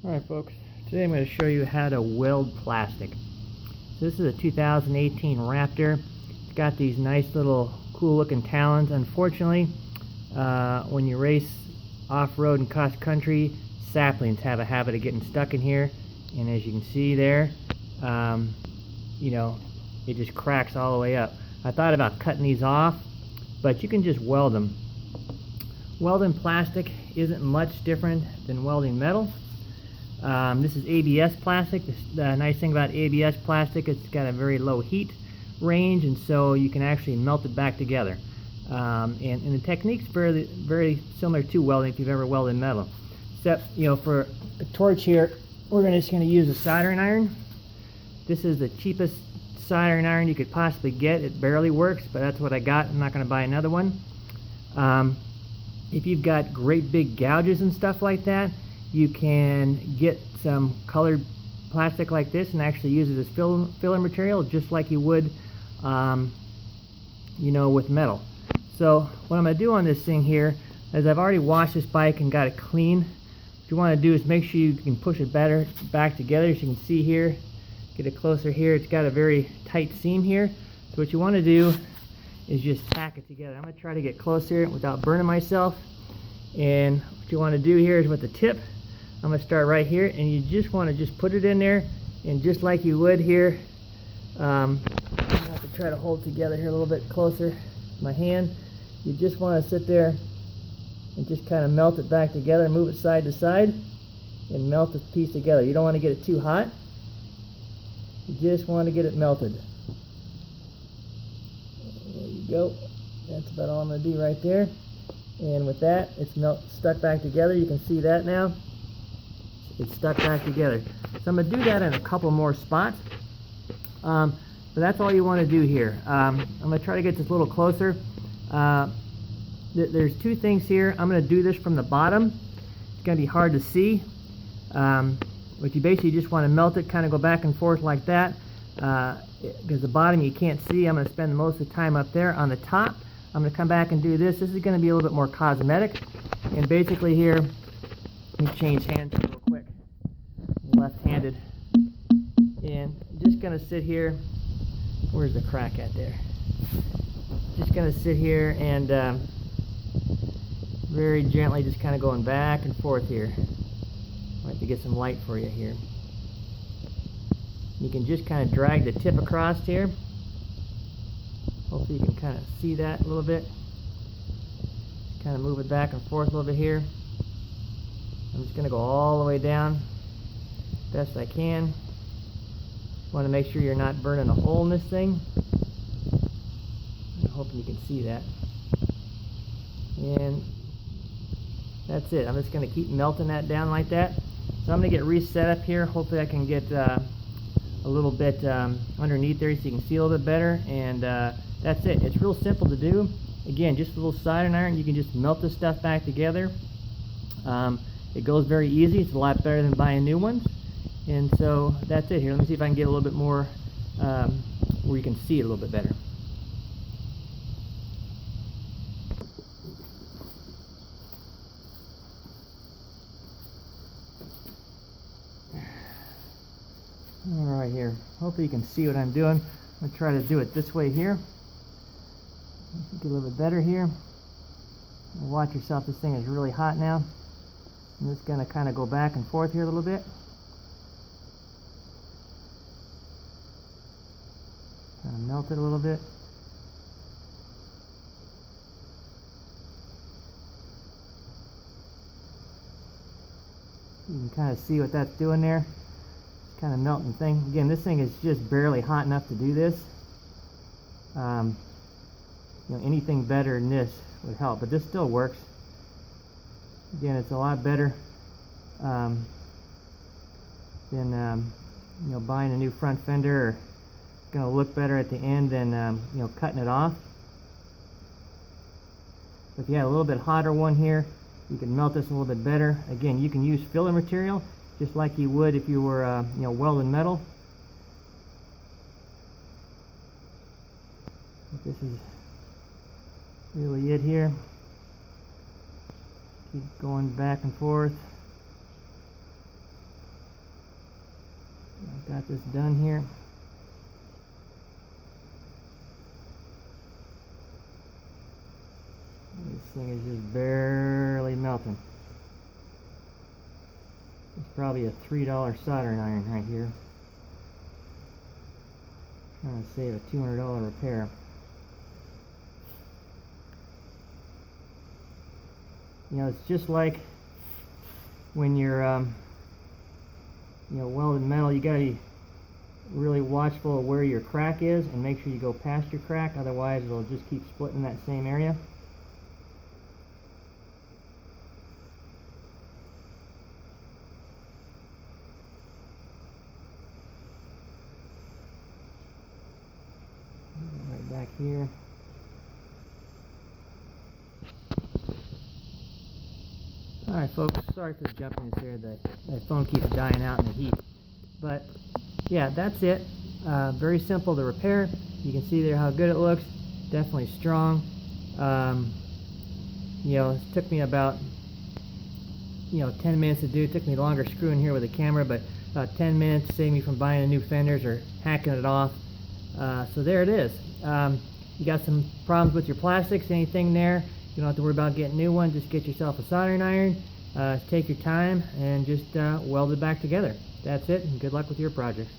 Alright folks, today I'm going to show you how to weld plastic. So this is a 2018 Raptor. It's got these nice little cool looking talons. Unfortunately, when you race off-road and cross country, saplings have a habit of getting stuck in here, and as you can see there, it just cracks all the way up. I thought about cutting these off, but you can just weld them. Welding plastic isn't much different than welding metal. This is ABS plastic. The nice thing about ABS plastic, it's got a very low heat range, and so you can actually melt it back together. And the technique's very similar to welding if you've ever welded metal. Except, for a torch here, we're just going to use a soldering iron. This is the cheapest soldering iron you could possibly get. It barely works, but that's what I got. I'm not going to buy another one. If you've got great big gouges and stuff like that, you can get some colored plastic like this and actually use it as filler material, just like you would, with metal. So what I'm going to do on this thing here is I've already washed this bike and got it clean. What you want to do is make sure you can push it better back together. As you can see here, get it closer here, it's got a very tight seam here. So what you want to do is just tack it together. I'm going to try to get closer without burning myself. And what you want to do here is with the tip, I'm going to start right here, and you just want to just put it in there, and just like you would here, I have to try to hold it together here a little bit closer with my hand. You just want to sit there and just kind of melt it back together, move it side to side, and melt this piece together. You don't want to get it too hot. You just want to get it melted. There you go. That's about all I'm going to do right there. And with that, it's stuck back together. You can see that now. It's stuck back together. So I'm going to do that in a couple more spots. But that's all you want to do here. I'm going to try to get this a little closer. There's two things here. I'm going to do this from the bottom. It's going to be hard to see. But you basically just want to melt it, kind of go back and forth like that. Because the bottom you can't see. I'm going to spend most of the time up there. On the top, I'm going to come back and do this. This is going to be a little bit more cosmetic. And basically here, let me change hands real quick. I'm left-handed. And I'm just going to sit here. Where's the crack at there? Just going to sit here and very gently just kind of going back and forth here. I have to get some light for you here. You can just kind of drag the tip across here. Hopefully you can kind of see that a little bit. Kind of move it back and forth a little bit here. I'm just going to go all the way down best I can. Want to make sure you're not burning a hole in this thing. I'm hoping you can see that. And that's it. I'm just going to keep melting that down like that. So I'm going to get reset up here. Hopefully I can get a little bit underneath there so you can see a little bit better. And that's it. It's real simple to do. Again, just a little soldering iron. You can just melt this stuff back together. It goes very easy. It's a lot better than buying new ones. And so that's it here. Let me see if I can get a little bit more where you can see it a little bit better. Alright here. Hopefully you can see what I'm doing. I'm going to try to do it this way here. Get a little bit better here. Watch yourself. This thing is really hot now. I'm just going to kind of go back and forth here a little bit. Kind of melt it a little bit. You can kind of see what that's doing there. It's kind of melting thing. Again, this thing is just barely hot enough to do this. Anything better than this would help, but this still works. Again, it's a lot better than buying a new front fender, or it's going to look better at the end than cutting it off. If you had a little bit hotter one here, you can melt this a little bit better. Again, you can use filler material just like you would if you were welding metal. But this is really it here. Keep going back and forth. got this done here. This thing is just barely melting. It's probably a $3 soldering iron right here. Trying to save a $200 repair. You know, it's just like when you're welding metal. You gotta be really watchful of where your crack is and make sure you go past your crack, otherwise it'll just keep splitting that same area. Right back here. Alright folks, sorry for the jumpiness here. The phone keeps dying out in the heat. But yeah, that's it. Very simple to repair. You can see there how good it looks. Definitely strong. It took me about 10 minutes to do. It took me longer screwing here with the camera, but about 10 minutes saved me from buying new fenders or hacking it off. So there it is. You got some problems with your plastics, anything there, you don't have to worry about getting a new one. Just get yourself a soldering iron, take your time, and just weld it back together. That's it, and good luck with your projects.